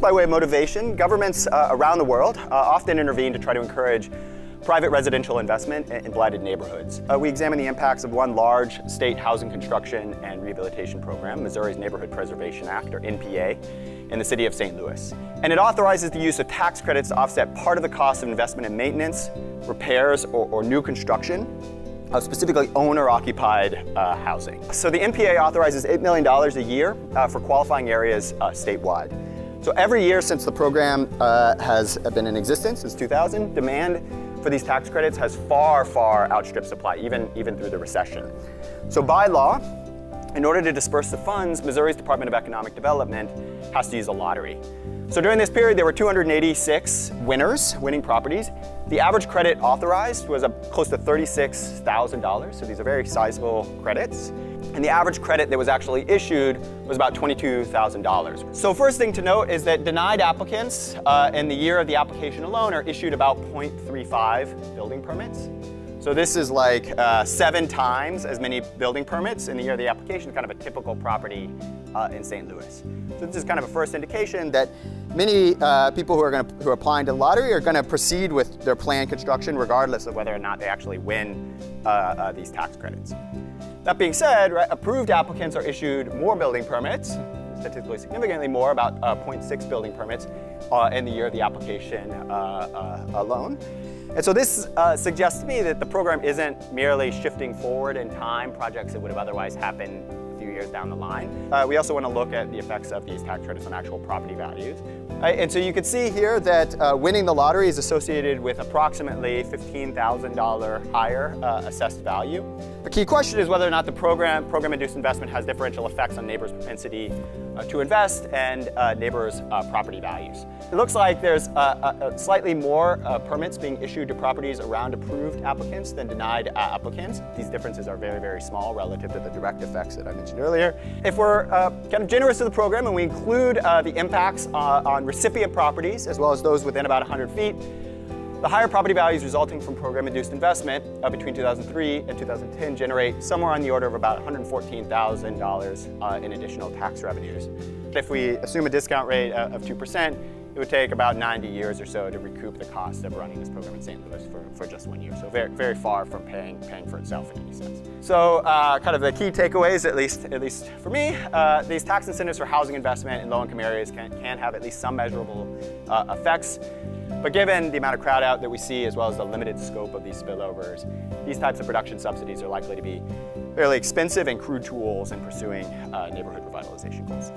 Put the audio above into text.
by way of motivation, governments around the world often intervene to try to encourage private residential investment in blighted neighborhoods. We examine the impacts of one large state housing construction and rehabilitation program, Missouri's Neighborhood Preservation Act, or NPA, in the city of St. Louis. And it authorizes the use of tax credits to offset part of the cost of investment in maintenance, repairs, or new construction of specifically owner-occupied housing. So the NPA authorizes $8 million a year for qualifying areas statewide. So every year since the program has been in existence, since 2000, demand for these tax credits has far, far outstripped supply, even through the recession. So by law, in order to disperse the funds, Missouri's Department of Economic Development has to use a lottery. So during this period, there were 286 winning properties. The average credit authorized was close to $36,000, so these are very sizable credits. And the average credit that was actually issued was about $22,000. So first thing to note is that denied applicants in the year of the application alone are issued about 0.35 building permits. So this is like 7 times as many building permits in the year of the application, kind of a typical property in St. Louis. So this is kind of a first indication that many people who are applying to the lottery are going to proceed with their planned construction regardless of whether or not they actually win these tax credits. That being said, right, approved applicants are issued more building permits, statistically significantly more, about 0.6 building permits in the year of the application alone. And so this suggests to me that the program isn't merely shifting forward in time projects that would have otherwise happened a few years down the line. We also want to look at the effects of these tax credits on actual property values. And so you can see here that winning the lottery is associated with approximately $15,000 higher assessed value. The key question is whether or not the program-induced investment has differential effects on neighbors' propensity to invest and neighbors' property values. It looks like there's slightly more permits being issued to properties around approved applicants than denied applicants. These differences are very, very small relative to the direct effects that I mentioned earlier. If we're kind of generous to the program and we include the impacts on recipient properties as well as those within about 100 feet, the higher property values resulting from program-induced investment between 2003 and 2010 generate somewhere on the order of about $114,000 in additional tax revenues. If we assume a discount rate of 2%, it would take about 90 years or so to recoup the cost of running this program in St. Louis for just 1 year. So very, very far from paying for itself in any sense. So kind of the key takeaways, at least for me, these tax incentives for housing investment in low-income areas can have at least some measurable effects. But given the amount of crowd out that we see, as well as the limited scope of these spillovers, these types of production subsidies are likely to be fairly expensive and crude tools in pursuing neighborhood revitalization goals.